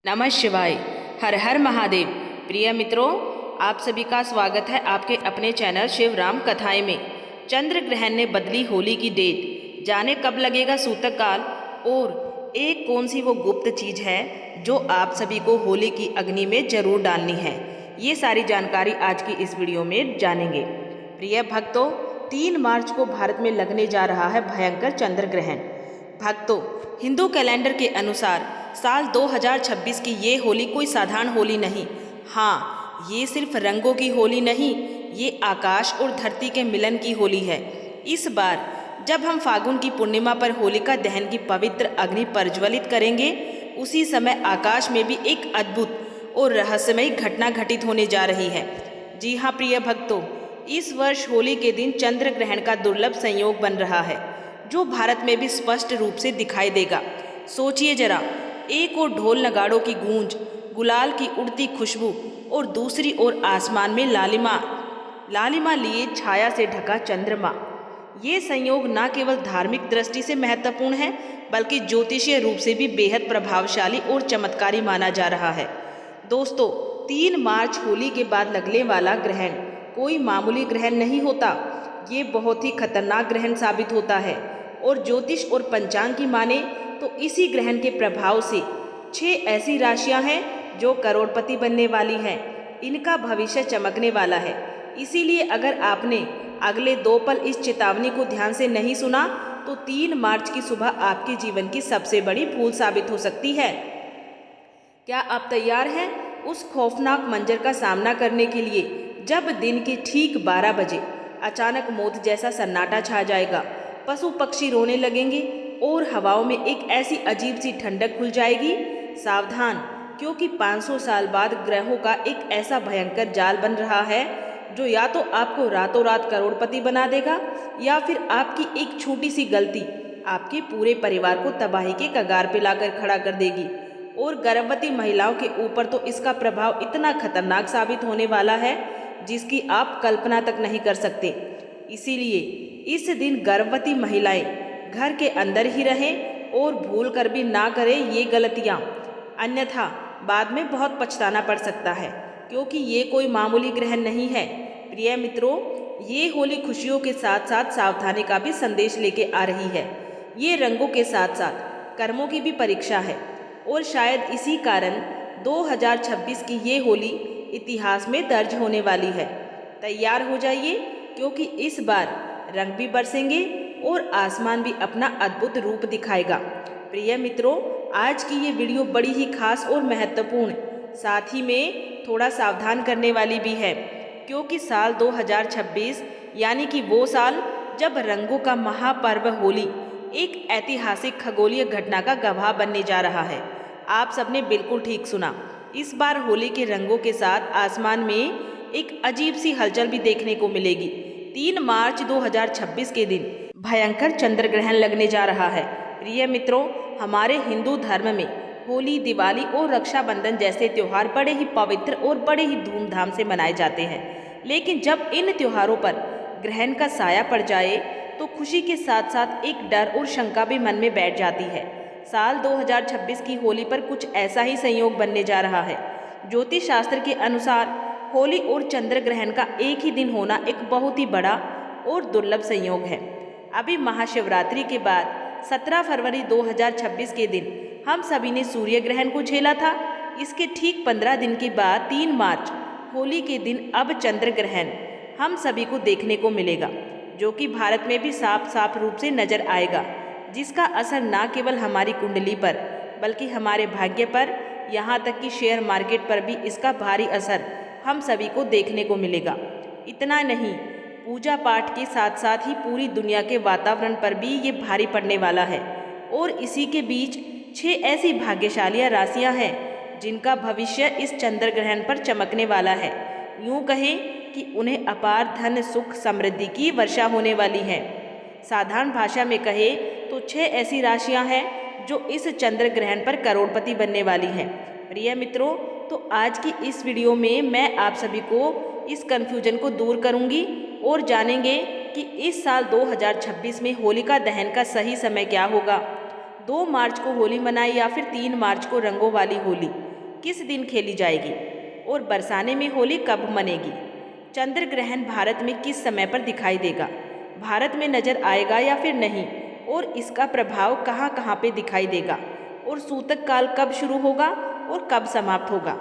नमः शिवाय। हर हर महादेव। प्रिय मित्रों, आप सभी का स्वागत है आपके अपने चैनल शिव राम कथाएं में। चंद्र ग्रहण ने बदली होली की डेट। जाने कब लगेगा सूतक काल और एक कौन सी वो गुप्त चीज है जो आप सभी को होली की अग्नि में जरूर डालनी है। ये सारी जानकारी आज की इस वीडियो में जानेंगे। प्रिय भक्तों, 3 मार्च को भारत में लगने जा रहा है भयंकर चंद्र ग्रहण। भक्तों, हिंदू कैलेंडर के अनुसार साल 2026 की ये होली कोई साधारण होली नहीं। हाँ, ये सिर्फ रंगों की होली नहीं, ये आकाश और धरती के मिलन की होली है। इस बार जब हम फागुन की पूर्णिमा पर होलिका दहन की पवित्र अग्नि प्रज्वलित करेंगे, उसी समय आकाश में भी एक अद्भुत और रहस्यमयी घटना घटित होने जा रही है। जी हाँ प्रिय भक्तों, इस वर्ष होली के दिन चंद्र ग्रहण का दुर्लभ संयोग बन रहा है, जो भारत में भी स्पष्ट रूप से दिखाई देगा। सोचिए जरा, एक ओर ढोल नगाड़ों की गूंज, गुलाल की उड़ती खुशबू और दूसरी ओर आसमान में लालिमा लालिमा लिए छाया से ढका चंद्रमा। ये संयोग न केवल धार्मिक दृष्टि से महत्वपूर्ण है, बल्कि ज्योतिषीय रूप से भी बेहद प्रभावशाली और चमत्कारी माना जा रहा है। दोस्तों, 3 मार्च होली के बाद लगने वाला ग्रहण कोई मामूली ग्रहण नहीं होता। ये बहुत ही खतरनाक ग्रहण साबित होता है और ज्योतिष और पंचांग की माने तो इसी ग्रहण के प्रभाव से 6 ऐसी राशियां हैं जो करोड़पति बनने वाली हैं। इनका भविष्य चमकने वाला है। इसीलिए अगर आपने अगले 2 पल इस चेतावनी को ध्यान से नहीं सुना तो 3 मार्च की सुबह आपके जीवन की सबसे बड़ी भूल साबित हो सकती है। क्या आप तैयार हैं उस खौफनाक मंजर का सामना करने के लिए जब दिन के ठीक 12 बजे अचानक मौत जैसा सन्नाटा छा जाएगा, पशु पक्षी रोने लगेंगे और हवाओं में एक ऐसी अजीब सी ठंडक खुल जाएगी? सावधान, क्योंकि 500 साल बाद ग्रहों का एक ऐसा भयंकर जाल बन रहा है जो या तो आपको रातों रात करोड़पति बना देगा या फिर आपकी एक छोटी सी गलती आपके पूरे परिवार को तबाही के कगार पे लाकर खड़ा कर देगी। और गर्भवती महिलाओं के ऊपर तो इसका प्रभाव इतना खतरनाक साबित होने वाला है जिसकी आप कल्पना तक नहीं कर सकते। इसीलिए इस दिन गर्भवती महिलाएं घर के अंदर ही रहें और भूल कर भी ना करें ये गलतियाँ, अन्यथा बाद में बहुत पछताना पड़ सकता है, क्योंकि ये कोई मामूली ग्रहण नहीं है। प्रिय मित्रों, ये होली खुशियों के साथ साथ सावधानी का भी संदेश लेके आ रही है। ये रंगों के साथ साथ कर्मों की भी परीक्षा है और शायद इसी कारण 2026 की ये होली इतिहास में दर्ज होने वाली है। तैयार हो जाइए, क्योंकि इस बार रंग भी बरसेंगे और आसमान भी अपना अद्भुत रूप दिखाएगा। प्रिय मित्रों, आज की ये वीडियो बड़ी ही खास और महत्वपूर्ण, साथ ही में थोड़ा सावधान करने वाली भी है, क्योंकि साल 2026 यानी कि वो साल जब रंगों का महापर्व होली एक ऐतिहासिक खगोलीय घटना का गवाह बनने जा रहा है। आप सबने बिल्कुल ठीक सुना। इस बार होली के रंगों के साथ आसमान में एक अजीब सी हलचल भी देखने को मिलेगी। 3 मार्च 2026 के दिन भयंकर चंद्र ग्रहण लगने जा रहा है। प्रिय मित्रों, हमारे हिंदू धर्म में होली, दिवाली और रक्षाबंधन जैसे त्योहार बड़े ही पवित्र और बड़े ही धूमधाम से मनाए जाते हैं। लेकिन जब इन त्योहारों पर ग्रहण का साया पड़ जाए तो खुशी के साथ साथ एक डर और शंका भी मन में बैठ जाती है। साल 2026 की होली पर कुछ ऐसा ही संयोग बनने जा रहा है। ज्योतिष शास्त्र के अनुसार होली और चंद्र ग्रहण का एक ही दिन होना एक बहुत ही बड़ा और दुर्लभ संयोग है। अभी महाशिवरात्रि के बाद 17 फरवरी 2026 के दिन हम सभी ने सूर्य ग्रहण को झेला था। इसके ठीक 15 दिन के बाद 3 मार्च होली के दिन अब चंद्र ग्रहण हम सभी को देखने को मिलेगा, जो कि भारत में भी साफ साफ रूप से नजर आएगा, जिसका असर न केवल हमारी कुंडली पर बल्कि हमारे भाग्य पर, यहाँ तक कि शेयर मार्केट पर भी इसका भारी असर हम सभी को देखने को मिलेगा। इतना नहीं, पूजा पाठ के साथ साथ ही पूरी दुनिया के वातावरण पर भी ये भारी पड़ने वाला है। और इसी के बीच 6 ऐसी भाग्यशाली राशियां हैं जिनका भविष्य इस चंद्र ग्रहण पर चमकने वाला है। यूं कहें कि उन्हें अपार धन, सुख, समृद्धि की वर्षा होने वाली है। साधारण भाषा में कहे तो 6 ऐसी राशियां हैं जो इस चंद्र ग्रहण पर करोड़पति बनने वाली हैं। प्रिय मित्रों, तो आज की इस वीडियो में मैं आप सभी को इस कन्फ्यूजन को दूर करूंगी और जानेंगे कि इस साल 2026 में होलिका दहन का सही समय क्या होगा। 2 मार्च को होली मनाई या फिर 3 मार्च को रंगों वाली होली, किस दिन खेली जाएगी और बरसाने में होली कब मनेगी। चंद्र ग्रहण भारत में किस समय पर दिखाई देगा, भारत में नजर आएगा या फिर नहीं, और इसका प्रभाव कहाँ कहाँ पे दिखाई देगा, और सूतक काल कब शुरू होगा और कब समाप्त होगा।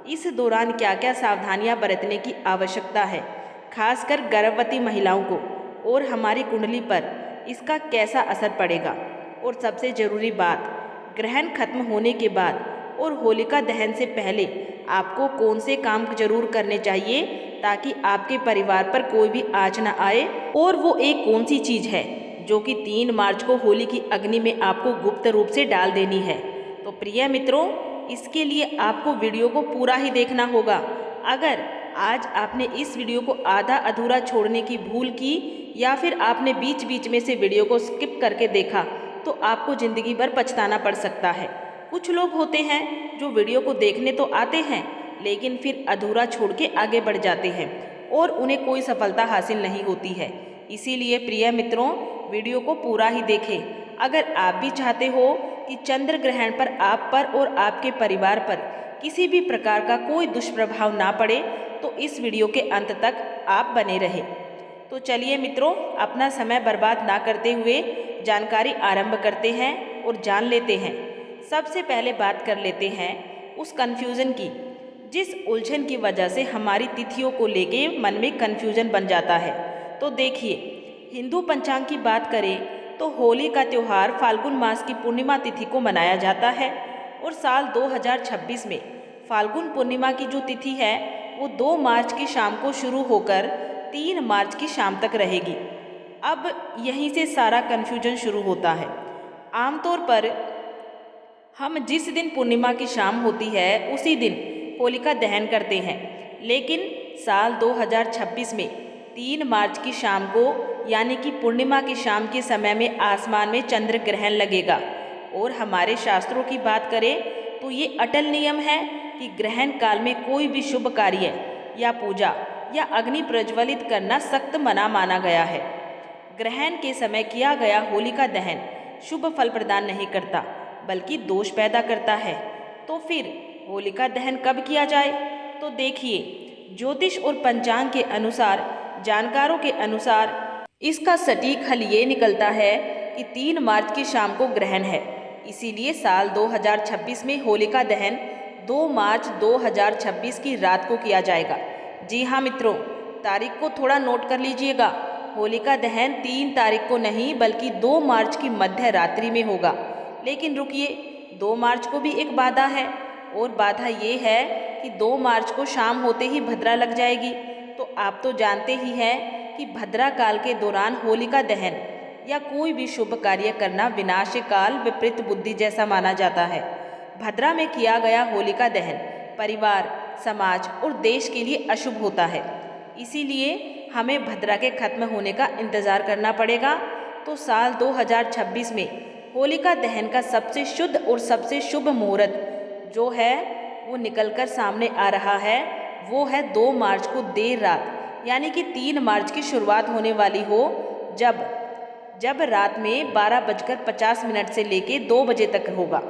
इस दौरान क्या क्या सावधानियां बरतने की आवश्यकता है, खासकर गर्भवती महिलाओं को, और हमारी कुंडली पर इसका कैसा असर पड़ेगा। और सबसे ज़रूरी बात, ग्रहण खत्म होने के बाद और होलिका दहन से पहले आपको कौन से काम जरूर करने चाहिए ताकि आपके परिवार पर कोई भी आँच न आए, और वो एक कौन सी चीज़ है जो कि 3 मार्च को होली की अग्नि में आपको गुप्त रूप से डाल देनी है। तो प्रिय मित्रों, इसके लिए आपको वीडियो को पूरा ही देखना होगा। अगर आज आपने इस वीडियो को आधा अधूरा छोड़ने की भूल की या फिर आपने बीच बीच में से वीडियो को स्किप करके देखा तो आपको ज़िंदगी भर पछताना पड़ सकता है। कुछ लोग होते हैं जो वीडियो को देखने तो आते हैं लेकिन फिर अधूरा छोड़ के आगे बढ़ जाते हैं और उन्हें कोई सफलता हासिल नहीं होती है। इसीलिए प्रिय मित्रों, वीडियो को पूरा ही देखें। अगर आप भी चाहते हो कि चंद्र ग्रहण पर आप पर और आपके परिवार पर किसी भी प्रकार का कोई दुष्प्रभाव ना पड़े तो इस वीडियो के अंत तक आप बने रहें। तो चलिए मित्रों, अपना समय बर्बाद ना करते हुए जानकारी आरंभ करते हैं और जान लेते हैं। सबसे पहले बात कर लेते हैं उस कन्फ्यूज़न की, जिस उलझन की वजह से हमारी तिथियों को लेके मन में कन्फ्यूज़न बन जाता है। तो देखिए, हिंदू पंचांग की बात करें तो होली का त्यौहार फाल्गुन मास की पूर्णिमा तिथि को मनाया जाता है और साल 2026 में फाल्गुन पूर्णिमा की जो तिथि है वो 2 मार्च की शाम को शुरू होकर 3 मार्च की शाम तक रहेगी। अब यहीं से सारा कन्फ्यूजन शुरू होता है। आमतौर पर हम जिस दिन पूर्णिमा की शाम होती है उसी दिन होलिका दहन करते हैं, लेकिन साल 2026 में 3 मार्च की शाम को यानी कि पूर्णिमा की शाम के समय में आसमान में चंद्र ग्रहण लगेगा। और हमारे शास्त्रों की बात करें तो ये अटल नियम है कि ग्रहण काल में कोई भी शुभ कार्य या पूजा या अग्नि प्रज्वलित करना सख्त मना माना गया है। ग्रहण के समय किया गया होलिका दहन शुभ फल प्रदान नहीं करता बल्कि दोष पैदा करता है। तो फिर होलिका दहन कब किया जाए? तो देखिए, ज्योतिष और पंचांग के अनुसार, जानकारों के अनुसार इसका सटीक हल ये निकलता है कि 3 मार्च की शाम को ग्रहण है। इसीलिए साल 2026 में होलिका दहन 2 मार्च 2026 की रात को किया जाएगा। जी हाँ मित्रों, तारीख को थोड़ा नोट कर लीजिएगा। होलिका दहन 3 तारीख को नहीं बल्कि 2 मार्च की मध्य रात्रि में होगा। लेकिन रुकिए, 2 मार्च को भी एक बाधा है, और बाधा ये है कि 2 मार्च को शाम होते ही भद्रा लग जाएगी। तो आप तो जानते ही हैं कि भद्रा काल के दौरान होलिका दहन या कोई भी शुभ कार्य करना विनाश काल विपरीत बुद्धि जैसा माना जाता है। भद्रा में किया गया होलिका दहन परिवार, समाज और देश के लिए अशुभ होता है। इसीलिए हमें भद्रा के खत्म होने का इंतज़ार करना पड़ेगा। तो साल 2026 में होलिका दहन का सबसे शुद्ध और सबसे शुभ मुहूर्त जो है वो निकलकर सामने आ रहा है, वो है 2 मार्च को देर रात यानी कि 3 मार्च की शुरुआत होने वाली हो, जब रात में 12:50 से लेके 2 बजे तक होगा।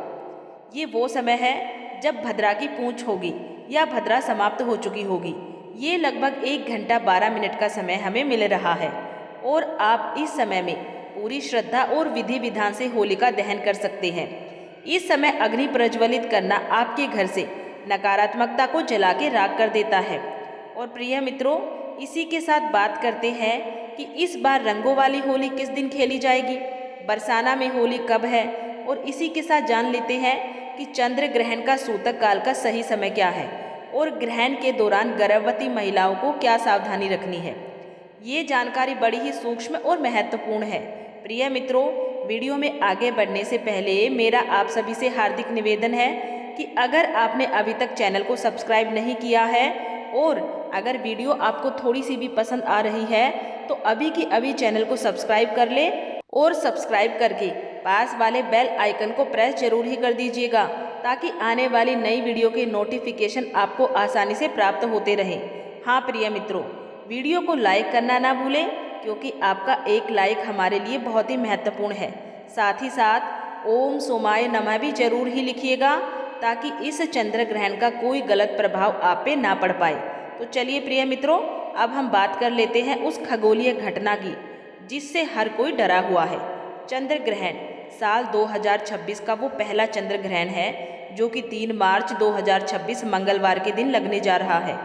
ये वो समय है जब भद्रा की पूंछ होगी या भद्रा समाप्त हो चुकी होगी। ये लगभग 1 घंटा 12 मिनट का समय हमें मिल रहा है और आप इस समय में पूरी श्रद्धा और विधि विधान से होलिका दहन कर सकते हैं। इस समय अग्नि प्रज्वलित करना आपके घर से नकारात्मकता को जला के राख कर देता है। और प्रिय मित्रों, इसी के साथ बात करते हैं कि इस बार रंगों वाली होली किस दिन खेली जाएगी, बरसाना में होली कब है, और इसी के साथ जान लेते हैं कि चंद्र ग्रहण का सूतक काल का सही समय क्या है और ग्रहण के दौरान गर्भवती महिलाओं को क्या सावधानी रखनी है। ये जानकारी बड़ी ही सूक्ष्म और महत्वपूर्ण है। प्रिय मित्रों, वीडियो में आगे बढ़ने से पहले मेरा आप सभी से हार्दिक निवेदन है कि अगर आपने अभी तक चैनल को सब्सक्राइब नहीं किया है और अगर वीडियो आपको थोड़ी सी भी पसंद आ रही है तो अभी की अभी चैनल को सब्सक्राइब कर ले और सब्सक्राइब करके पास वाले बेल आइकन को प्रेस जरूर ही कर दीजिएगा ताकि आने वाली नई वीडियो के नोटिफिकेशन आपको आसानी से प्राप्त होते रहें। हाँ प्रिय मित्रों, वीडियो को लाइक करना ना भूलें क्योंकि आपका एक लाइक हमारे लिए बहुत ही महत्वपूर्ण है। साथ ही साथ ओम सोमाय नमः भी जरूर ही लिखिएगा ताकि इस चंद्र ग्रहण का कोई गलत प्रभाव आप पे ना पड़ पाए। तो चलिए प्रिय मित्रों, अब हम बात कर लेते हैं उस खगोलीय घटना की जिससे हर कोई डरा हुआ है। चंद्र ग्रहण साल 2026 का वो पहला चंद्र ग्रहण है जो कि 3 मार्च 2026 मंगलवार के दिन लगने जा रहा है।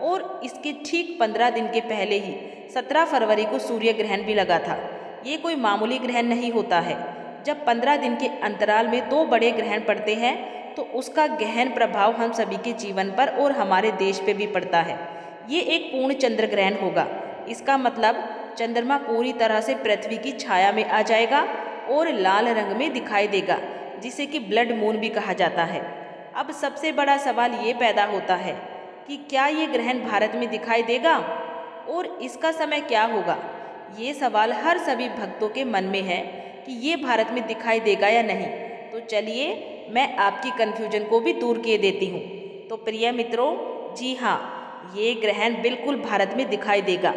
और इसके ठीक 15 दिन के पहले ही 17 फरवरी को सूर्य ग्रहण भी लगा था। ये कोई मामूली ग्रहण नहीं होता है। जब 15 दिन के अंतराल में 2 बड़े ग्रहण पड़ते हैं तो उसका गहन प्रभाव हम सभी के जीवन पर और हमारे देश पे भी पड़ता है। ये एक पूर्ण चंद्र ग्रहण होगा। इसका मतलब चंद्रमा पूरी तरह से पृथ्वी की छाया में आ जाएगा और लाल रंग में दिखाई देगा, जिसे कि ब्लड मून भी कहा जाता है। अब सबसे बड़ा सवाल ये पैदा होता है कि क्या ये ग्रहण भारत में दिखाई देगा और इसका समय क्या होगा। ये सवाल हर सभी भक्तों के मन में है कि ये भारत में दिखाई देगा या नहीं। तो चलिए मैं आपकी कन्फ्यूजन को भी दूर किए देती हूँ। तो प्रिय मित्रों, जी हाँ, ये ग्रहण बिल्कुल भारत में दिखाई देगा।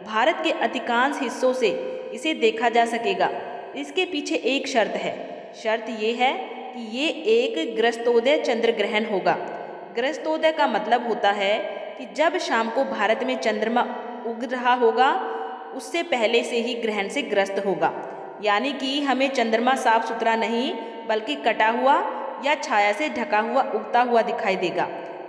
भारत के अधिकांश हिस्सों से इसे देखा जा सकेगा। इसके पीछे एक शर्त है। शर्त ये है कि ये एक ग्रस्तोदय चंद्र ग्रहण होगा। ग्रस्तोदय का मतलब होता है कि जब शाम को भारत में चंद्रमा उग रहा होगा उससे पहले से ही ग्रहण से ग्रस्त होगा। यानी कि हमें चंद्रमा साफ सुथरा नहीं बल्कि कटा हुआ या छाया से ढका हुआ उगता हुआ दिखाई देगा।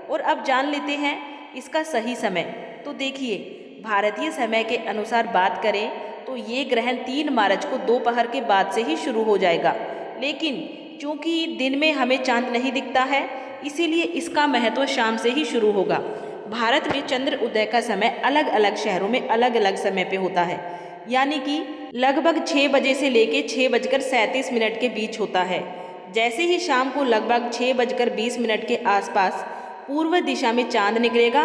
और अब जान लेते हैं इसका सही समय। तो देखिए, भारतीय समय के अनुसार बात करें तो ये ग्रहण 3 मार्च को दोपहर के बाद से ही शुरू हो जाएगा। लेकिन चूंकि दिन में हमें चांद नहीं दिखता है, इसीलिए इसका महत्व शाम से ही शुरू होगा। भारत में चंद्र उदय का समय अलग अलग शहरों में अलग अलग समय पे होता है। यानी कि लगभग 6 बजे से लेके 6:37 के बीच होता है। जैसे ही शाम को लगभग 6:20 के आसपास पूर्व दिशा में चांद निकलेगा,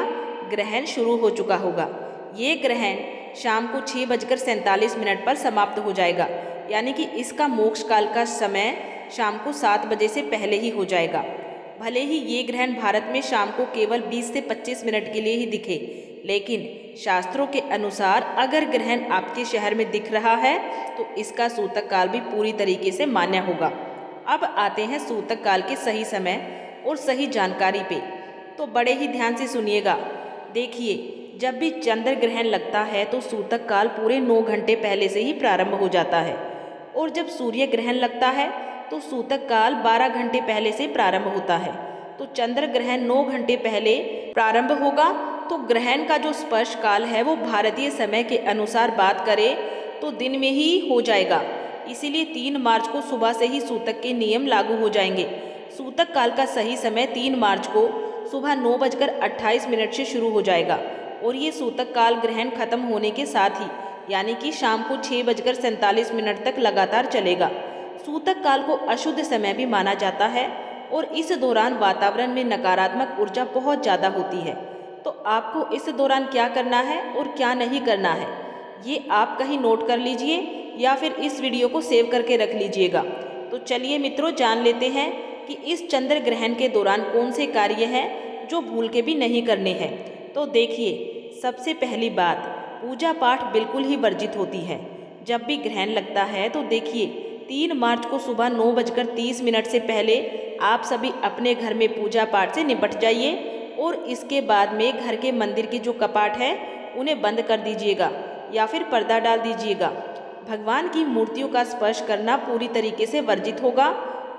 ग्रहण शुरू हो चुका होगा। ये ग्रहण शाम को 6:47 पर समाप्त हो जाएगा। यानी कि इसका मोक्ष काल का समय शाम को 7 बजे से पहले ही हो जाएगा। भले ही ये ग्रहण भारत में शाम को केवल 20 से 25 मिनट के लिए ही दिखे, लेकिन शास्त्रों के अनुसार अगर ग्रहण आपके शहर में दिख रहा है तो इसका सूतक काल भी पूरी तरीके से मान्य होगा। अब आते हैं सूतक काल के सही समय और सही जानकारी पे। तो बड़े ही ध्यान से सुनिएगा। देखिए, जब भी चंद्र ग्रहण लगता है तो सूतक काल पूरे 9 घंटे पहले से ही प्रारंभ हो जाता है। और जब सूर्य ग्रहण लगता है तो सूतक काल 12 घंटे पहले से प्रारंभ होता है। तो चंद्र ग्रहण 9 घंटे पहले प्रारंभ होगा। तो ग्रहण का जो स्पर्श काल है वो भारतीय समय के अनुसार बात करें तो दिन में ही हो जाएगा। इसीलिए 3 मार्च को सुबह से ही सूतक के नियम लागू हो जाएंगे। सूतक काल का सही समय 3 मार्च को सुबह 9:28 से शुरू हो जाएगा और ये सूतक काल ग्रहण खत्म होने के साथ ही यानी कि शाम को 6:47 तक लगातार चलेगा। सूतक काल को अशुद्ध समय भी माना जाता है और इस दौरान वातावरण में नकारात्मक ऊर्जा बहुत ज़्यादा होती है। तो आपको इस दौरान क्या करना है और क्या नहीं करना है, ये आप कहीं नोट कर लीजिए या फिर इस वीडियो को सेव करके रख लीजिएगा। तो चलिए मित्रों, जान लेते हैं कि इस चंद्र ग्रहण के दौरान कौन से कार्य हैं जो भूल के भी नहीं करने हैं। तो देखिए, सबसे पहली बात, पूजा पाठ बिल्कुल ही वर्जित होती है। जब भी ग्रहण लगता है तो देखिए 3 मार्च को सुबह 9:30 से पहले आप सभी अपने घर में पूजा पाठ से निपट जाइए और इसके बाद में घर के मंदिर के जो कपाट हैं उन्हें बंद कर दीजिएगा या फिर पर्दा डाल दीजिएगा। भगवान की मूर्तियों का स्पर्श करना पूरी तरीके से वर्जित होगा।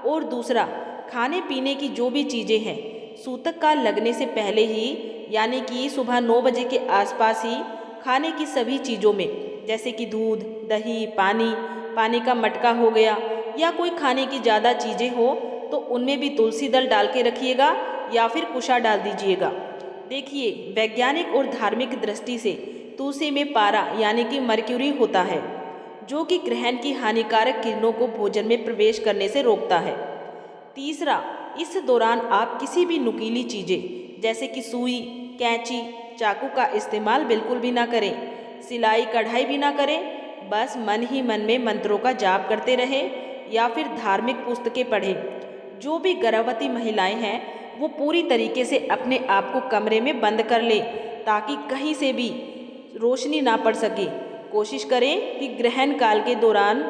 और दूसरा, खाने पीने की जो भी चीज़ें हैं सूतक काल लगने से पहले ही यानी कि सुबह 9 बजे के आसपास ही खाने की सभी चीज़ों में, जैसे कि दूध, दही, पानी का मटका हो गया या कोई खाने की ज़्यादा चीज़ें हो तो उनमें भी तुलसी दल डाल के रखिएगा या फिर कुशा डाल दीजिएगा। देखिए, वैज्ञानिक और धार्मिक दृष्टि से तुलसी में पारा यानी कि मर्क्यूरी होता है जो कि ग्रहण की हानिकारक किरणों को भोजन में प्रवेश करने से रोकता है। तीसरा, इस दौरान आप किसी भी नुकीली चीज़ें जैसे कि सुई, कैंची, चाकू का इस्तेमाल बिल्कुल भी ना करें। सिलाई कढ़ाई भी ना करें। बस मन ही मन में मंत्रों का जाप करते रहें या फिर धार्मिक पुस्तकें पढ़ें। जो भी गर्भवती महिलाएं हैं वो पूरी तरीके से अपने आप को कमरे में बंद कर ले ताकि कहीं से भी रोशनी ना पड़ सके। कोशिश करें कि ग्रहण काल के दौरान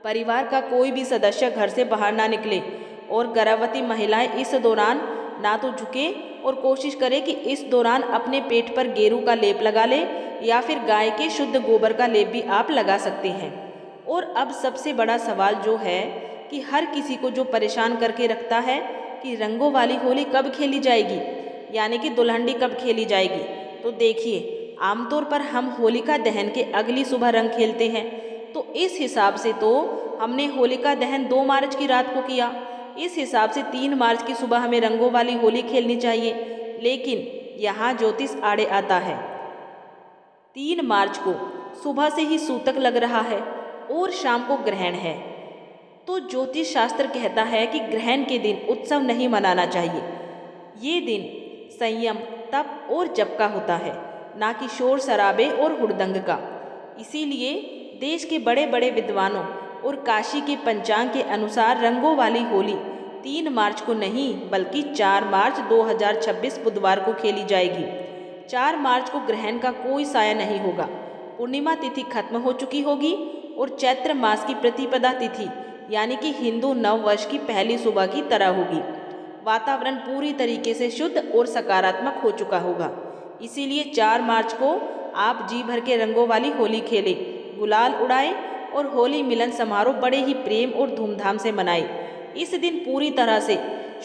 परिवार का कोई भी सदस्य घर से बाहर ना निकले और गर्भवती महिलाएं इस दौरान ना तो झुके और कोशिश करें कि इस दौरान अपने पेट पर गेरू का लेप लगा ले या फिर गाय के शुद्ध गोबर का लेप भी आप लगा सकते हैं। और अब सबसे बड़ा सवाल जो है कि हर किसी को जो परेशान करके रखता है कि रंगों वाली होली कब खेली जाएगी, यानी कि दुल्हनडी कब खेली जाएगी। तो देखिए, आमतौर पर हम होलिका दहन के अगली सुबह रंग खेलते हैं, तो इस हिसाब से तो हमने होलिका दहन 2 मार्च की रात को किया। इस हिसाब से 3 मार्च की सुबह हमें रंगों वाली होली खेलनी चाहिए। लेकिन यहाँ ज्योतिष आड़े आता है। 3 मार्च को सुबह से ही सूतक लग रहा है और शाम को ग्रहण है, तो ज्योतिष शास्त्र कहता है कि ग्रहण के दिन उत्सव नहीं मनाना चाहिए। ये दिन संयम, तप और जप का होता है, ना कि शोर शराबे और हुड़दंग का। इसीलिए देश के बड़े बड़े विद्वानों और काशी के पंचांग के अनुसार रंगों वाली होली 3 मार्च को नहीं बल्कि 4 मार्च 2026 बुधवार को खेली जाएगी। 4 मार्च को ग्रहण का कोई साया नहीं होगा, पूर्णिमा तिथि खत्म हो चुकी होगी और चैत्र मास की प्रतिपदा तिथि यानी कि हिंदू नव वर्ष की पहली सुबह की तरह होगी। वातावरण पूरी तरीके से शुद्ध और सकारात्मक हो चुका होगा। इसीलिए 4 मार्च को आप जी भर के रंगों वाली होली खेलें, गुलाल उड़ाएं और होली मिलन समारोह बड़े ही प्रेम और धूमधाम से मनाएं। इस दिन पूरी तरह से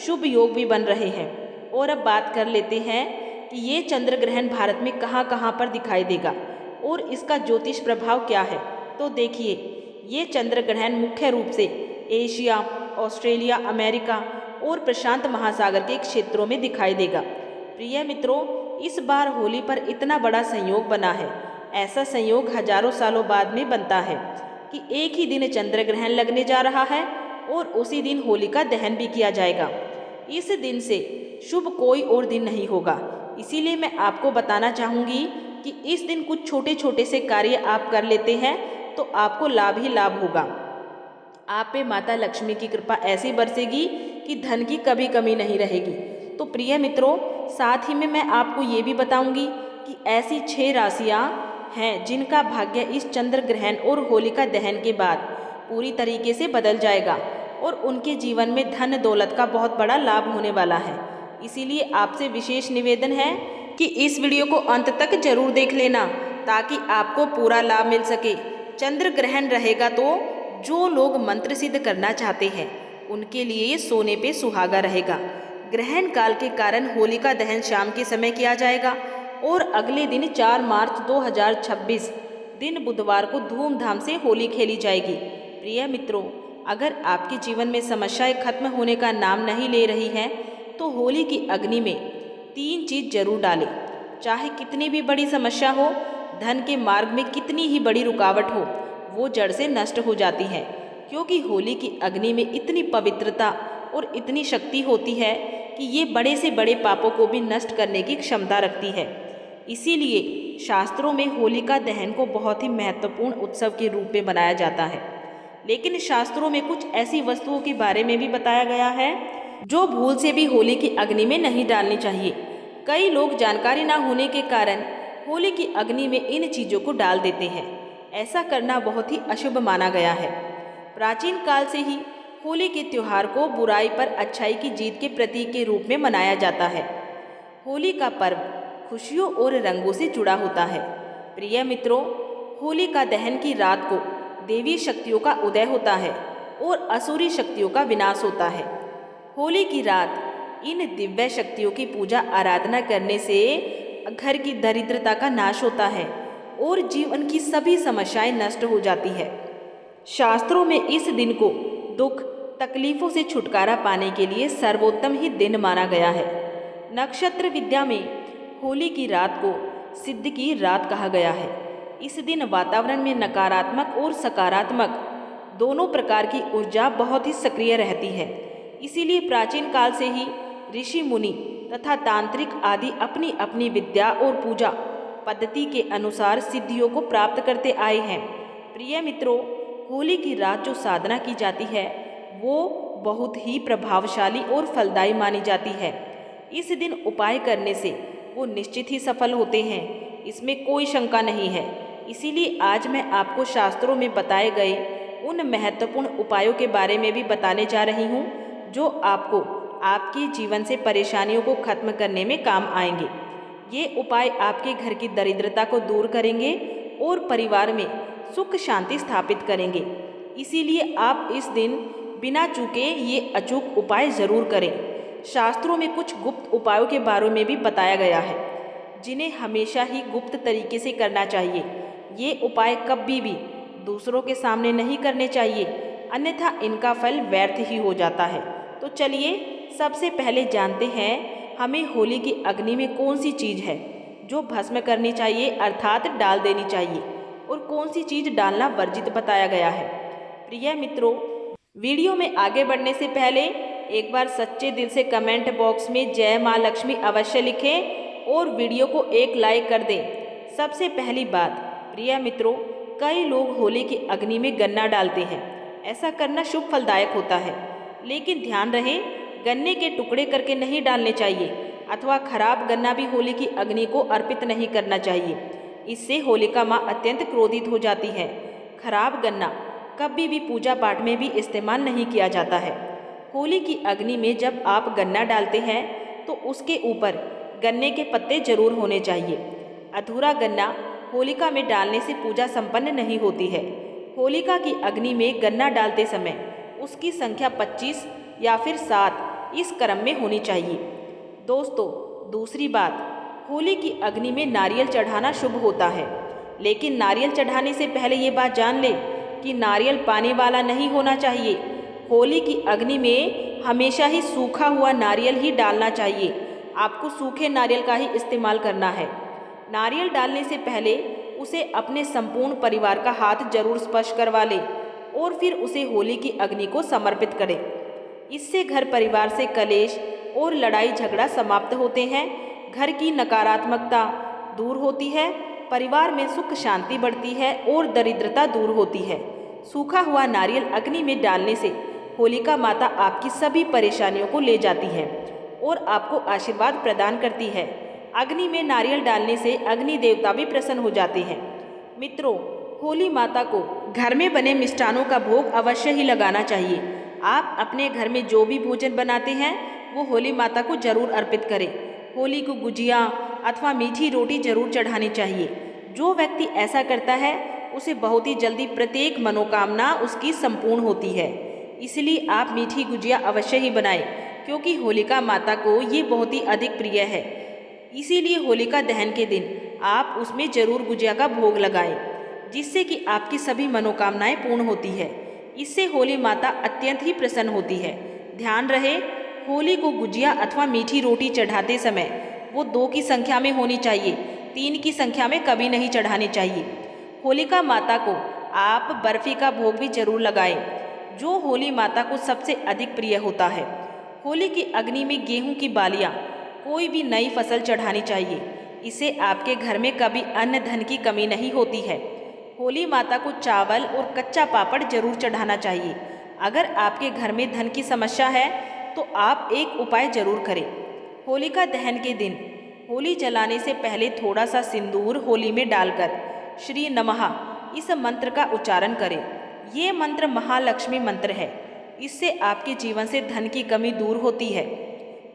शुभ योग भी बन रहे हैं। और अब बात कर लेते हैं कि ये चंद्र ग्रहण भारत में कहाँ कहाँ पर दिखाई देगा और इसका ज्योतिष प्रभाव क्या है। तो देखिए, ये चंद्र ग्रहण मुख्य रूप से एशिया, ऑस्ट्रेलिया, अमेरिका और प्रशांत महासागर के क्षेत्रों में दिखाई देगा। प्रिय मित्रों, इस बार होली पर इतना बड़ा संयोग बना है। ऐसा संयोग हजारों सालों बाद में बनता है कि एक ही दिन चंद्र ग्रहण लगने जा रहा है और उसी दिन होली का दहन भी किया जाएगा। इस दिन से शुभ कोई और दिन नहीं होगा। इसीलिए मैं आपको बताना चाहूँगी कि इस दिन कुछ छोटे छोटे से कार्य आप कर लेते हैं तो आपको लाभ ही लाभ होगा। आप पे माता लक्ष्मी की कृपा ऐसी बरसेगी कि धन की कभी कमी नहीं रहेगी। तो प्रिय मित्रों, साथ ही में मैं आपको ये भी बताऊंगी कि ऐसी 6 राशियाँ हैं जिनका भाग्य इस चंद्र ग्रहण और होलिका दहन के बाद पूरी तरीके से बदल जाएगा और उनके जीवन में धन दौलत का बहुत बड़ा लाभ होने वाला है। इसीलिए आपसे विशेष निवेदन है कि इस वीडियो को अंत तक जरूर देख लेना ताकि आपको पूरा लाभ मिल सके। चंद्र ग्रहण रहेगा तो जो लोग मंत्र सिद्ध करना चाहते हैं उनके लिए ये सोने पे सुहागा रहेगा। ग्रहण काल के कारण होलिका दहन शाम के समय किया जाएगा और अगले दिन 4 मार्च 2026 दिन बुधवार को धूमधाम से होली खेली जाएगी। प्रिय मित्रों, अगर आपके जीवन में समस्याएं खत्म होने का नाम नहीं ले रही हैं तो होली की अग्नि में 3 चीज जरूर डालें। चाहे कितनी भी बड़ी समस्या हो, धन के मार्ग में कितनी ही बड़ी रुकावट हो, वो जड़ से नष्ट हो जाती है, क्योंकि होली की अग्नि में इतनी पवित्रता और इतनी शक्ति होती है कि ये बड़े से बड़े पापों को भी नष्ट करने की क्षमता रखती है। इसीलिए शास्त्रों में होलिका दहन को बहुत ही महत्वपूर्ण उत्सव के रूप में बनाया जाता है। लेकिन शास्त्रों में कुछ ऐसी वस्तुओं के बारे में भी बताया गया है जो भूल से भी होली की अग्नि में नहीं डालनी चाहिए। कई लोग जानकारी न होने के कारण होली की अग्नि में इन चीज़ों को डाल देते हैं। ऐसा करना बहुत ही अशुभ माना गया है। प्राचीन काल से ही होली के त्योहार को बुराई पर अच्छाई की जीत के प्रतीक के रूप में मनाया जाता है। होली का पर्व खुशियों और रंगों से जुड़ा होता है। प्रिय मित्रों, होली का दहन की रात को देवी शक्तियों का उदय होता है और असुरी शक्तियों का विनाश होता है। होली की रात इन दिव्य शक्तियों की पूजा आराधना करने से घर की दरिद्रता का नाश होता है और जीवन की सभी समस्याएं नष्ट हो जाती है। शास्त्रों में इस दिन को दुख तकलीफों से छुटकारा पाने के लिए सर्वोत्तम ही दिन माना गया है। नक्षत्र विद्या में होली की रात को सिद्ध की रात कहा गया है। इस दिन वातावरण में नकारात्मक और सकारात्मक दोनों प्रकार की ऊर्जा बहुत ही सक्रिय रहती है। इसीलिए प्राचीन काल से ही ऋषि मुनि तथा तांत्रिक आदि अपनी अपनी विद्या और पूजा पद्धति के अनुसार सिद्धियों को प्राप्त करते आए हैं। प्रिय मित्रों, होली की रात जो साधना की जाती है वो बहुत ही प्रभावशाली और फलदायी मानी जाती है। इस दिन उपाय करने से वो निश्चित ही सफल होते हैं, इसमें कोई शंका नहीं है। इसीलिए आज मैं आपको शास्त्रों में बताए गए उन महत्वपूर्ण उपायों के बारे में भी बताने जा रही हूँ जो आपको आपके जीवन से परेशानियों को खत्म करने में काम आएंगे। ये उपाय आपके घर की दरिद्रता को दूर करेंगे और परिवार में सुख शांति स्थापित करेंगे। इसीलिए आप इस दिन बिना चूके ये अचूक उपाय ज़रूर करें। शास्त्रों में कुछ गुप्त उपायों के बारे में भी बताया गया है, जिन्हें हमेशा ही गुप्त तरीके से करना चाहिए। ये उपाय कभी भी दूसरों के सामने नहीं करने चाहिए, अन्यथा इनका फल व्यर्थ ही हो जाता है। तो चलिए सबसे पहले जानते हैं हमें होली की अग्नि में कौन सी चीज़ है जो भस्म करनी चाहिए अर्थात डाल देनी चाहिए, और कौन सी चीज़ डालना वर्जित बताया गया है। प्रिय मित्रों, वीडियो में आगे बढ़ने से पहले एक बार सच्चे दिल से कमेंट बॉक्स में जय माँ लक्ष्मी अवश्य लिखें और वीडियो को एक लाइक कर दें। सबसे पहली बात प्रिय मित्रों, कई लोग होली की अग्नि में गन्ना डालते हैं। ऐसा करना शुभ फलदायक होता है, लेकिन ध्यान रहे गन्ने के टुकड़े करके नहीं डालने चाहिए अथवा खराब गन्ना भी होली की अग्नि को अर्पित नहीं करना चाहिए। इससे होलिका माँ अत्यंत क्रोधित हो जाती है। खराब गन्ना कभी भी पूजा पाठ में भी इस्तेमाल नहीं किया जाता है। होली की अग्नि में जब आप गन्ना डालते हैं तो उसके ऊपर गन्ने के पत्ते जरूर होने चाहिए। अधूरा गन्ना होलिका में डालने से पूजा संपन्न नहीं होती है। होलिका की अग्नि में गन्ना डालते समय उसकी संख्या 25 या फिर 7 इस क्रम में होनी चाहिए। दोस्तों, दूसरी बात, होली की अग्नि में नारियल चढ़ाना शुभ होता है, लेकिन नारियल चढ़ाने से पहले ये बात जान ले कि नारियल पानी वाला नहीं होना चाहिए। होली की अग्नि में हमेशा ही सूखा हुआ नारियल ही डालना चाहिए। आपको सूखे नारियल का ही इस्तेमाल करना है। नारियल डालने से पहले उसे अपने संपूर्ण परिवार का हाथ जरूर स्पर्श करवा ले और फिर उसे होली की अग्नि को समर्पित करें। इससे घर परिवार से कलेश और लड़ाई झगड़ा समाप्त होते हैं, घर की नकारात्मकता दूर होती है, परिवार में सुख शांति बढ़ती है और दरिद्रता दूर होती है। सूखा हुआ नारियल अग्नि में डालने से होलिका माता आपकी सभी परेशानियों को ले जाती है और आपको आशीर्वाद प्रदान करती है। अग्नि में नारियल डालने से अग्नि देवता भी प्रसन्न हो जाते हैं। मित्रों, होली माता को घर में बने मिष्ठानों का भोग अवश्य ही लगाना चाहिए। आप अपने घर में जो भी भोजन बनाते हैं वो होली माता को जरूर अर्पित करें। होली को गुजिया अथवा मीठी रोटी जरूर चढ़ानी चाहिए। जो व्यक्ति ऐसा करता है उसे बहुत ही जल्दी प्रत्येक मनोकामना उसकी संपूर्ण होती है। इसलिए आप मीठी गुजिया अवश्य ही बनाएं, क्योंकि होलिका माता को ये बहुत ही अधिक प्रिय है। इसीलिए होलिका दहन के दिन आप उसमें जरूर गुजिया का भोग लगाएं, जिससे कि आपकी सभी मनोकामनाएं पूर्ण होती है। इससे होली माता अत्यंत ही प्रसन्न होती है। ध्यान रहे, होली को गुजिया अथवा मीठी रोटी चढ़ाते समय वो 2 की संख्या में होनी चाहिए, 3 की संख्या में कभी नहीं चढ़ानी चाहिए। होलिका माता को आप बर्फी का भोग भी जरूर लगाएं, जो होली माता को सबसे अधिक प्रिय होता है। होली की अग्नि में गेहूं की बालियां, कोई भी नई फसल चढ़ानी चाहिए। इससे आपके घर में कभी अन्न धन की कमी नहीं होती है। होली माता को चावल और कच्चा पापड़ जरूर चढ़ाना चाहिए। अगर आपके घर में धन की समस्या है तो आप एक उपाय जरूर करें। होलिका दहन के दिन होली जलाने से पहले थोड़ा सा सिंदूर होली में डालकर श्री नमः इस मंत्र का उच्चारण करें। ये मंत्र महालक्ष्मी मंत्र है। इससे आपके जीवन से धन की कमी दूर होती है।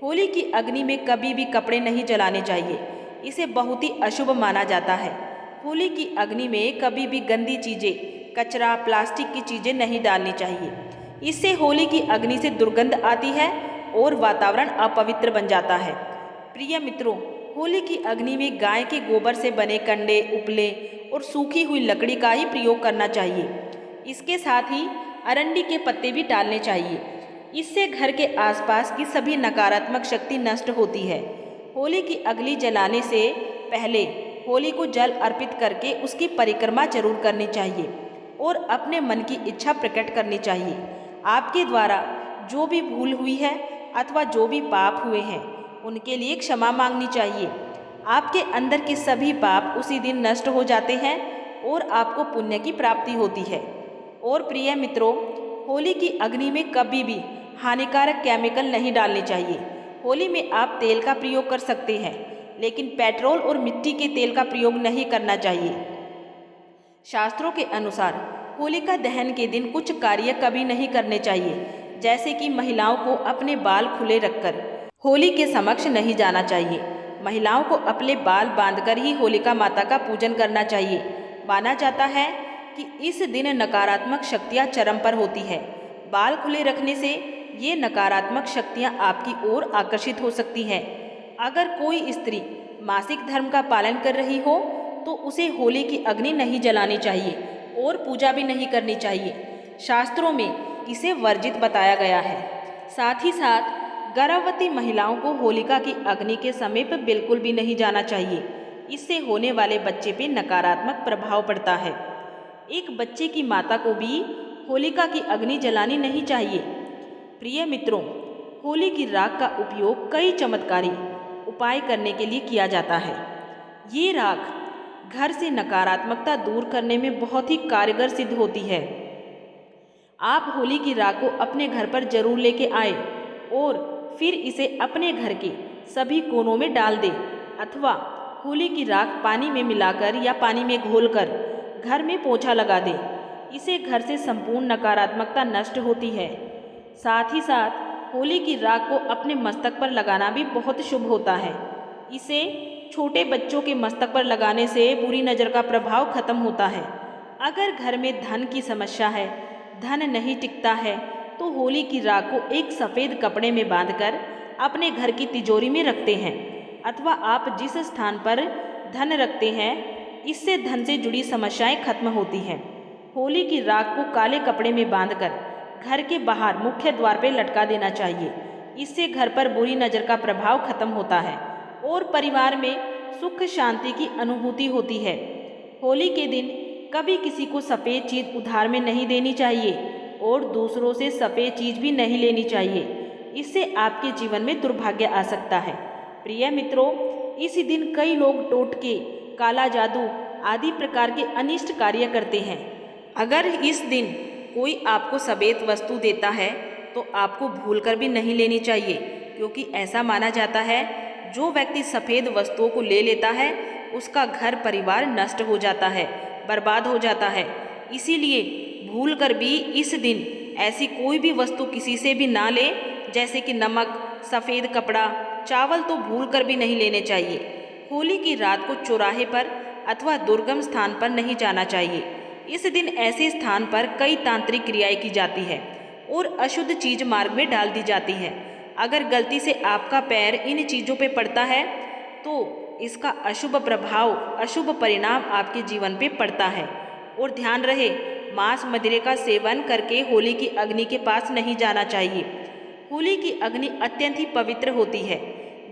होली की अग्नि में कभी भी कपड़े नहीं जलाने चाहिए, इसे बहुत ही अशुभ माना जाता है। होली की अग्नि में कभी भी गंदी चीज़ें, कचरा, प्लास्टिक की चीज़ें नहीं डालनी चाहिए। इससे होली की अग्नि से दुर्गंध आती है और वातावरण अपवित्र बन जाता है। प्रिय मित्रों, होली की अग्नि में गाय के गोबर से बने कंडे, उपले और सूखी हुई लकड़ी का ही प्रयोग करना चाहिए। इसके साथ ही अरंडी के पत्ते भी डालने चाहिए। इससे घर के आसपास की सभी नकारात्मक शक्ति नष्ट होती है। होली की अग्नि जलाने से पहले होली को जल अर्पित करके उसकी परिक्रमा जरूर करनी चाहिए और अपने मन की इच्छा प्रकट करनी चाहिए। आपके द्वारा जो भी भूल हुई है अथवा जो भी पाप हुए हैं उनके लिए क्षमा मांगनी चाहिए। आपके अंदर के सभी पाप उसी दिन नष्ट हो जाते हैं और आपको पुण्य की प्राप्ति होती है। और प्रिय मित्रों, होली की अग्नि में कभी भी हानिकारक केमिकल नहीं डालने चाहिए। होली में आप तेल का प्रयोग कर सकते हैं, लेकिन पेट्रोल और मिट्टी के तेल का प्रयोग नहीं करना चाहिए। शास्त्रों के अनुसार होलिका दहन के दिन कुछ कार्य कभी नहीं करने चाहिए, जैसे कि महिलाओं को अपने बाल खुले रखकर होली के समक्ष नहीं जाना चाहिए। महिलाओं को अपने बाल बांधकर ही होलिका माता का पूजन करना चाहिए। माना जाता है कि इस दिन नकारात्मक शक्तियाँ चरम पर होती है। बाल खुले रखने से ये नकारात्मक शक्तियाँ आपकी ओर आकर्षित हो सकती हैं। अगर कोई स्त्री मासिक धर्म का पालन कर रही हो तो उसे होली की अग्नि नहीं जलानी चाहिए और पूजा भी नहीं करनी चाहिए। शास्त्रों में इसे वर्जित बताया गया है। साथ ही साथ गर्भवती महिलाओं को होलिका की अग्नि के समीप बिल्कुल भी नहीं जाना चाहिए। इससे होने वाले बच्चे पे नकारात्मक प्रभाव पड़ता है। एक बच्चे की माता को भी होलिका की अग्नि जलानी नहीं चाहिए। प्रिय मित्रों, होली की राख का उपयोग कई चमत्कारी उपाय करने के लिए किया जाता है। ये राख घर से नकारात्मकता दूर करने में बहुत ही कारगर सिद्ध होती है। आप होली की राख को अपने घर पर जरूर लेके आए और फिर इसे अपने घर के सभी कोनों में डाल दें, अथवा होली की राख पानी में मिलाकर या पानी में घोलकर घर में पोंछा लगा दें। इसे घर से संपूर्ण नकारात्मकता नष्ट होती है। साथ ही साथ होली की राख को अपने मस्तक पर लगाना भी बहुत शुभ होता है। इसे छोटे बच्चों के मस्तक पर लगाने से बुरी नज़र का प्रभाव खत्म होता है। अगर घर में धन की समस्या है, धन नहीं टिकता है, तो होली की राख को एक सफ़ेद कपड़े में बांधकर अपने घर की तिजोरी में रखते हैं, अथवा आप जिस स्थान पर धन रखते हैं इससे धन से जुड़ी समस्याएं खत्म होती हैं। होली की राख को काले कपड़े में बांधकर घर के बाहर मुख्य द्वार पर लटका देना चाहिए। इससे घर पर बुरी नज़र का प्रभाव खत्म होता है और परिवार में सुख शांति की अनुभूति होती है। होली के दिन कभी किसी को सफ़ेद चीज़ उधार में नहीं देनी चाहिए और दूसरों से सफ़ेद चीज़ भी नहीं लेनी चाहिए। इससे आपके जीवन में दुर्भाग्य आ सकता है। प्रिय मित्रों, इसी दिन कई लोग टोटके, काला जादू आदि प्रकार के अनिष्ट कार्य करते हैं। अगर इस दिन कोई आपको सफ़ेद वस्तु देता है तो आपको भूलकर भी नहीं लेनी चाहिए, क्योंकि ऐसा माना जाता है जो व्यक्ति सफ़ेद वस्तुओं को ले लेता है उसका घर परिवार नष्ट हो जाता है, बर्बाद हो जाता है। इसीलिए भूलकर भी इस दिन ऐसी कोई भी वस्तु किसी से भी ना ले, जैसे कि नमक, सफ़ेद कपड़ा, चावल तो भूलकर भी नहीं लेने चाहिए। होली की रात को चौराहे पर अथवा दुर्गम स्थान पर नहीं जाना चाहिए। इस दिन ऐसे स्थान पर कई तांत्रिक क्रियाएं की जाती है और अशुद्ध चीज मार्ग में डाल दी जाती है। अगर गलती से आपका पैर इन चीज़ों पे पड़ता है तो इसका अशुभ प्रभाव, अशुभ परिणाम आपके जीवन पे पड़ता है। और ध्यान रहे, मांस मदिरे का सेवन करके होली की अग्नि के पास नहीं जाना चाहिए। होली की अग्नि अत्यंत ही पवित्र होती है।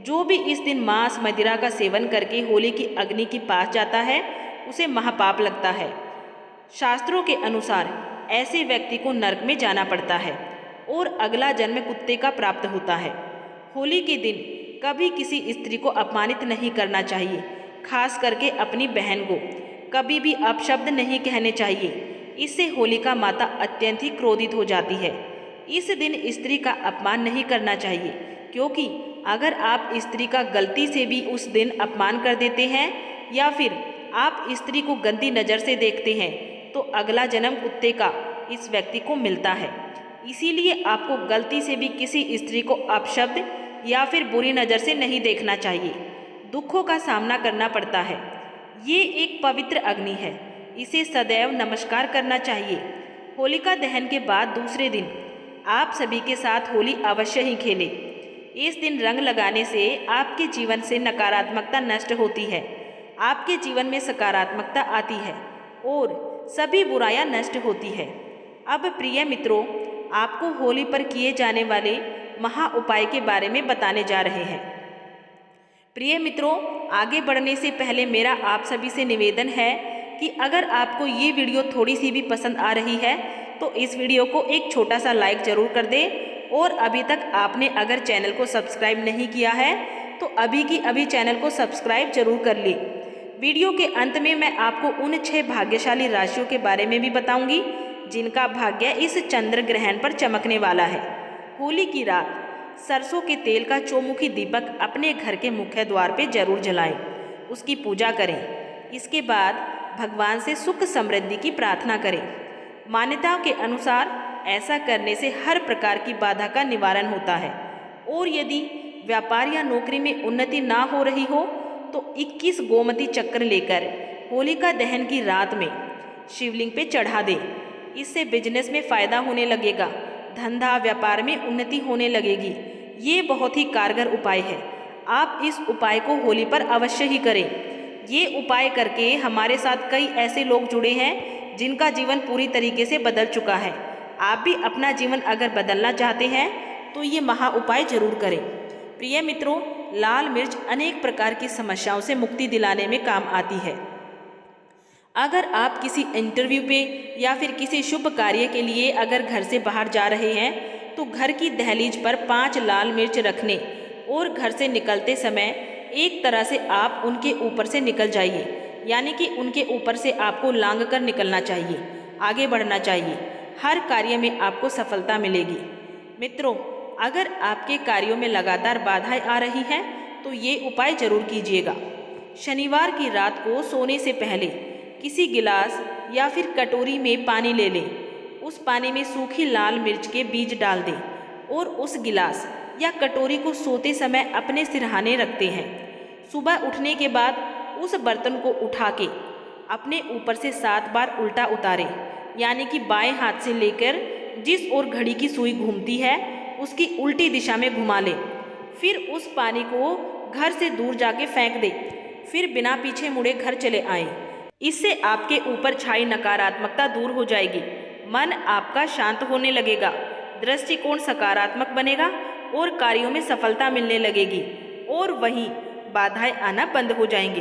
जो भी इस दिन मांस मदिरा का सेवन करके होली की अग्नि के पास जाता है उसे महापाप लगता है। शास्त्रों के अनुसार ऐसे व्यक्ति को नरक में जाना पड़ता है और अगला जन्म कुत्ते का प्राप्त होता है। होली के दिन कभी किसी स्त्री को अपमानित नहीं करना चाहिए, खास करके अपनी बहन को कभी भी अपशब्द नहीं कहने चाहिए। इससे होलिका माता अत्यंत ही क्रोधित हो जाती है। इस दिन स्त्री का अपमान नहीं करना चाहिए, क्योंकि अगर आप स्त्री का गलती से भी उस दिन अपमान कर देते हैं या फिर आप स्त्री को गंदी नज़र से देखते हैं तो अगला जन्म कुत्ते का इस व्यक्ति को मिलता है। इसीलिए आपको गलती से भी किसी स्त्री को अपशब्द या फिर बुरी नज़र से नहीं देखना चाहिए। दुखों का सामना करना पड़ता है। ये एक पवित्र अग्नि है, इसे सदैव नमस्कार करना चाहिए। होलिका दहन के बाद दूसरे दिन आप सभी के साथ होली अवश्य ही खेलें। इस दिन रंग लगाने से आपके जीवन से नकारात्मकता नष्ट होती है, आपके जीवन में सकारात्मकता आती है और सभी बुराइयां नष्ट होती है। अब प्रिय मित्रों, आपको होली पर किए जाने वाले महा उपाय के बारे में बताने जा रहे हैं। प्रिय मित्रों, आगे बढ़ने से पहले मेरा आप सभी से निवेदन है कि अगर आपको ये वीडियो थोड़ी सी भी पसंद आ रही है तो इस वीडियो को एक छोटा सा लाइक ज़रूर कर दें और अभी तक आपने अगर चैनल को सब्सक्राइब नहीं किया है तो अभी की अभी चैनल को सब्सक्राइब जरूर कर लें। वीडियो के अंत में मैं आपको उन 6 भाग्यशाली राशियों के बारे में भी बताऊंगी जिनका भाग्य इस चंद्र ग्रहण पर चमकने वाला है। होली की रात सरसों के तेल का चौमुखी दीपक अपने घर के मुख्य द्वार पे जरूर जलाएं, उसकी पूजा करें। इसके बाद भगवान से सुख समृद्धि की प्रार्थना करें। मान्यताओं के अनुसार ऐसा करने से हर प्रकार की बाधा का निवारण होता है। और यदि व्यापार या नौकरी में उन्नति ना हो रही हो तो 21 गोमती चक्र लेकर होलिका दहन की रात में शिवलिंग पे चढ़ा दे। इससे बिजनेस में फायदा होने लगेगा, धंधा व्यापार में उन्नति होने लगेगी। ये बहुत ही कारगर उपाय है। आप इस उपाय को होली पर अवश्य ही करें। ये उपाय करके हमारे साथ कई ऐसे लोग जुड़े हैं जिनका जीवन पूरी तरीके से बदल चुका है। आप भी अपना जीवन अगर बदलना चाहते हैं तो ये महा उपाय जरूर करें। प्रिय मित्रों, लाल मिर्च अनेक प्रकार की समस्याओं से मुक्ति दिलाने में काम आती है। अगर आप किसी इंटरव्यू पे या फिर किसी शुभ कार्य के लिए अगर घर से बाहर जा रहे हैं तो घर की दहलीज पर 5 लाल मिर्च रखने और घर से निकलते समय एक तरह से आप उनके ऊपर से निकल जाइए, यानी कि उनके ऊपर से आपको लांघ कर निकलना चाहिए, आगे बढ़ना चाहिए। हर कार्य में आपको सफलता मिलेगी। मित्रों, अगर आपके कार्यों में लगातार बाधाएं आ रही हैं तो ये उपाय जरूर कीजिएगा। शनिवार की रात को सोने से पहले किसी गिलास या फिर कटोरी में पानी ले लें। उस पानी में सूखी लाल मिर्च के बीज डाल दें और उस गिलास या कटोरी को सोते समय अपने सिरहाने रखते हैं। सुबह उठने के बाद उस बर्तन को उठा के अपने ऊपर से 7 बार उल्टा उतारें, यानी कि बाएं हाथ से लेकर जिस ओर घड़ी की सुई घूमती है उसकी उल्टी दिशा में घुमा लें। फिर उस पानी को घर से दूर जाके फेंक दें। फिर बिना पीछे मुड़े घर चले आएं। इससे आपके ऊपर छाई नकारात्मकता दूर हो जाएगी, मन आपका शांत होने लगेगा, दृष्टिकोण सकारात्मक बनेगा और कार्यों में सफलता मिलने लगेगी और वहीं बाधाएं आना बंद हो जाएंगे।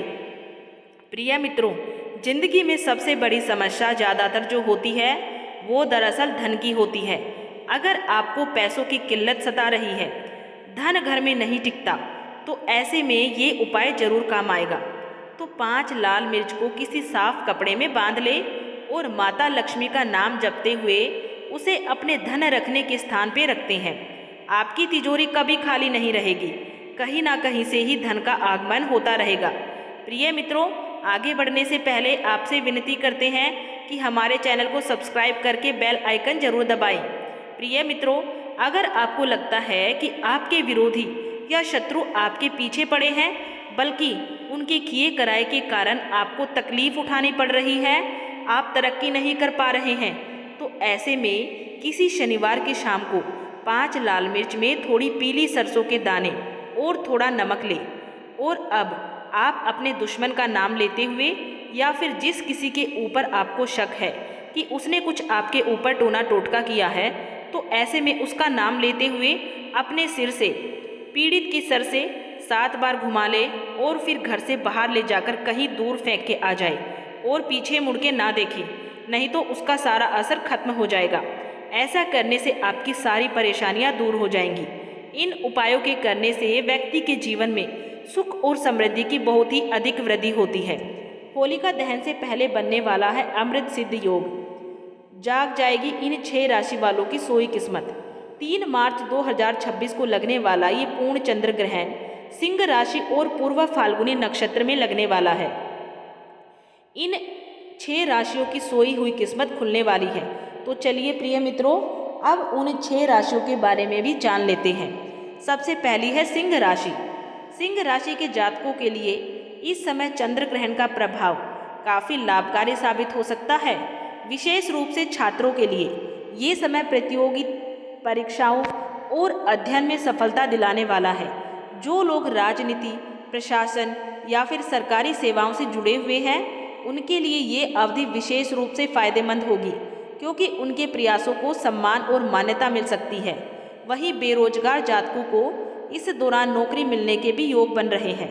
प्रिय मित्रों, जिंदगी में सबसे बड़ी समस्या ज़्यादातर जो होती है वो दरअसल धन की होती है। अगर आपको पैसों की किल्लत सता रही है, धन घर में नहीं टिकता, तो ऐसे में ये उपाय जरूर काम आएगा। तो 5 लाल मिर्च को किसी साफ कपड़े में बांध ले और माता लक्ष्मी का नाम जपते हुए उसे अपने धन रखने के स्थान पे रखते हैं। आपकी तिजोरी कभी खाली नहीं रहेगी, कहीं ना कहीं से ही धन का आगमन होता रहेगा। प्रिय मित्रों, आगे बढ़ने से पहले आपसे विनती करते हैं कि हमारे चैनल को सब्सक्राइब करके बेल आइकन जरूर दबाएं। प्रिय मित्रों, अगर आपको लगता है कि आपके विरोधी या शत्रु आपके पीछे पड़े हैं, बल्कि उनके किए कराए के कारण आपको तकलीफ उठानी पड़ रही है, आप तरक्की नहीं कर पा रहे हैं, तो ऐसे में किसी शनिवार की शाम को 5 लाल मिर्च में थोड़ी पीली सरसों के दाने और थोड़ा नमक लें और अब आप अपने दुश्मन का नाम लेते हुए या फिर जिस किसी के ऊपर आपको शक है कि उसने कुछ आपके ऊपर टोना टोटका किया है, तो ऐसे में उसका नाम लेते हुए अपने सिर से पीड़ित की सर से 7 बार घुमा ले और फिर घर से बाहर ले जाकर कहीं दूर फेंक के आ जाए और पीछे मुड़ के ना देखे, नहीं तो उसका सारा असर खत्म हो जाएगा। ऐसा करने से आपकी सारी परेशानियां दूर हो जाएंगी। इन उपायों के करने से व्यक्ति के जीवन में सुख और समृद्धि की बहुत ही अधिक वृद्धि होती है। होलिका दहन से पहले बनने वाला है अमृत सिद्ध योग। जाग जाएगी इन 6 राशि वालों की सोई किस्मत। 3 मार्च 2026 को लगने वाला ये पूर्ण चंद्र ग्रहण सिंह राशि और पूर्व फाल्गुनी नक्षत्र में लगने वाला है। इन 6 राशियों की सोई हुई किस्मत खुलने वाली है। तो चलिए प्रिय मित्रों, अब उन 6 राशियों के बारे में भी जान लेते हैं। सबसे पहली है सिंह राशि। सिंह राशि के जातकों के लिए इस समय चंद्र ग्रहण का प्रभाव काफ़ी लाभकारी साबित हो सकता है। विशेष रूप से छात्रों के लिए ये समय प्रतियोगी परीक्षाओं और अध्ययन में सफलता दिलाने वाला है। जो लोग राजनीति, प्रशासन या फिर सरकारी सेवाओं से जुड़े हुए हैं, उनके लिए ये अवधि विशेष रूप से फायदेमंद होगी, क्योंकि उनके प्रयासों को सम्मान और मान्यता मिल सकती है। वहीं बेरोजगार जातकों को इस दौरान नौकरी मिलने के भी योग बन रहे हैं।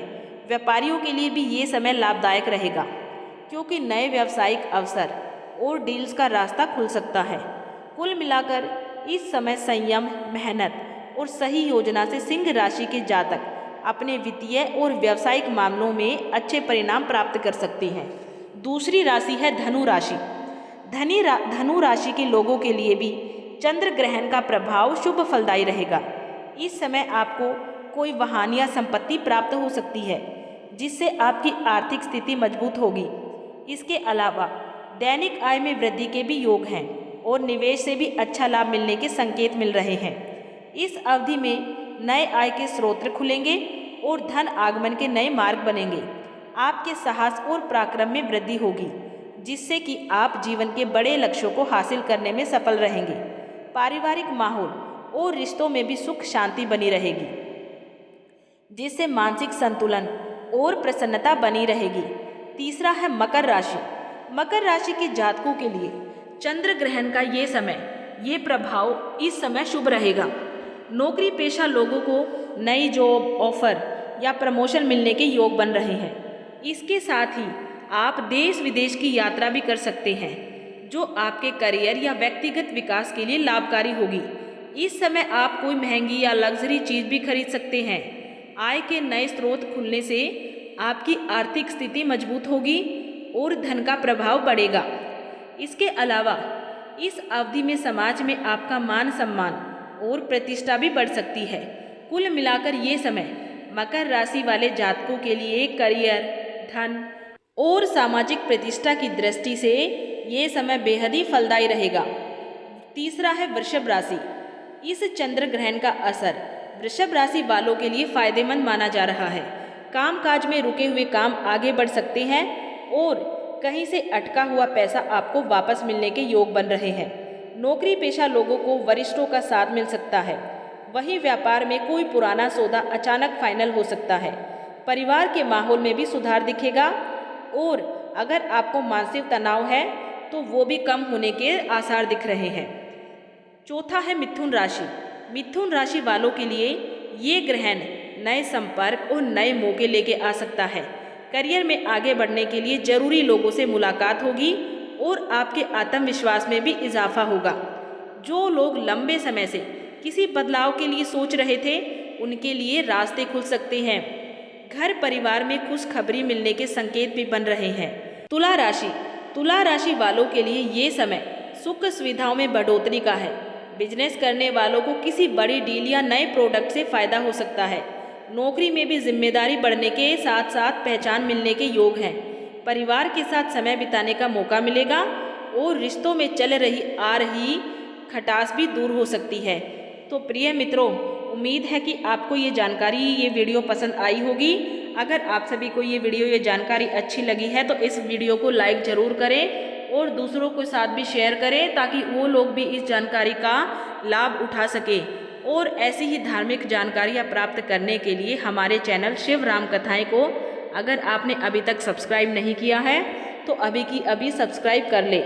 व्यापारियों के लिए भी ये समय लाभदायक रहेगा, क्योंकि नए व्यावसायिक अवसर और डील्स का रास्ता खुल सकता है। कुल मिलाकर इस समय संयम, मेहनत और सही योजना से सिंह राशि के जातक अपने वित्तीय और व्यावसायिक मामलों में अच्छे परिणाम प्राप्त कर सकते हैं। दूसरी राशि है धनु राशि। धनु राशि के लोगों के लिए भी चंद्र ग्रहण का प्रभाव शुभ फलदायी रहेगा। इस समय आपको कोई वाहन या संपत्ति प्राप्त हो सकती है, जिससे आपकी आर्थिक स्थिति मजबूत होगी। इसके अलावा दैनिक आय में वृद्धि के भी योग हैं और निवेश से भी अच्छा लाभ मिलने के संकेत मिल रहे हैं। इस अवधि में नए आय के स्रोत खुलेंगे और धन आगमन के नए मार्ग बनेंगे। आपके साहस और पराक्रम में वृद्धि होगी, जिससे कि आप जीवन के बड़े लक्ष्यों को हासिल करने में सफल रहेंगे। पारिवारिक माहौल और रिश्तों में भी सुख शांति बनी रहेगी, जिससे मानसिक संतुलन और प्रसन्नता बनी रहेगी। तीसरा है मकर राशि। मकर राशि के जातकों के लिए चंद्र ग्रहण का ये प्रभाव इस समय शुभ रहेगा। नौकरी पेशा लोगों को नई जॉब ऑफर या प्रमोशन मिलने के योग बन रहे हैं। इसके साथ ही आप देश विदेश की यात्रा भी कर सकते हैं, जो आपके करियर या व्यक्तिगत विकास के लिए लाभकारी होगी। इस समय आप कोई महंगी या लग्जरी चीज़ भी खरीद सकते हैं। आय के नए स्रोत खुलने से आपकी आर्थिक स्थिति मजबूत होगी और धन का प्रभाव बढ़ेगा। इसके अलावा इस अवधि में समाज में आपका मान सम्मान और प्रतिष्ठा भी बढ़ सकती है। कुल मिलाकर ये समय मकर राशि वाले जातकों के लिए करियर, धन और सामाजिक प्रतिष्ठा की दृष्टि से ये समय बेहद ही फलदायी रहेगा। तीसरा है वृषभ राशि। इस चंद्र ग्रहण का असर वृषभ राशि वालों के लिए फायदेमंद माना जा रहा है। कामकाज में रुके हुए काम आगे बढ़ सकते हैं और कहीं से अटका हुआ पैसा आपको वापस मिलने के योग बन रहे हैं। नौकरी पेशा लोगों को वरिष्ठों का साथ मिल सकता है। वहीं व्यापार में कोई पुराना सौदा अचानक फाइनल हो सकता है। परिवार के माहौल में भी सुधार दिखेगा और अगर आपको मानसिक तनाव है तो वो भी कम होने के आसार दिख रहे हैं। चौथा है मिथुन राशि। मिथुन राशि वालों के लिए ये ग्रहण नए संपर्क और नए मौके लेके आ सकता है। करियर में आगे बढ़ने के लिए जरूरी लोगों से मुलाकात होगी और आपके आत्मविश्वास में भी इजाफा होगा। जो लोग लंबे समय से किसी बदलाव के लिए सोच रहे थे, उनके लिए रास्ते खुल सकते हैं। घर परिवार में खुशखबरी मिलने के संकेत भी बन रहे हैं। तुला राशि। तुला राशि वालों के लिए ये समय सुख सुविधाओं में बढ़ोतरी का है। बिजनेस करने वालों को किसी बड़ी डील या नए प्रोडक्ट से फायदा हो सकता है। नौकरी में भी जिम्मेदारी बढ़ने के साथ साथ पहचान मिलने के योग हैं। परिवार के साथ समय बिताने का मौका मिलेगा और रिश्तों में चल रही आ रही खटास भी दूर हो सकती है। तो प्रिय मित्रों, उम्मीद है कि आपको ये वीडियो पसंद आई होगी। अगर आप सभी को ये जानकारी अच्छी लगी है तो इस वीडियो को लाइक ज़रूर करें और दूसरों के साथ भी शेयर करें, ताकि वो लोग भी इस जानकारी का लाभ उठा सके। और ऐसी ही धार्मिक जानकारियाँ प्राप्त करने के लिए हमारे चैनल शिव राम कथाएँ को अगर आपने अभी तक सब्सक्राइब नहीं किया है तो अभी की अभी सब्सक्राइब कर ले।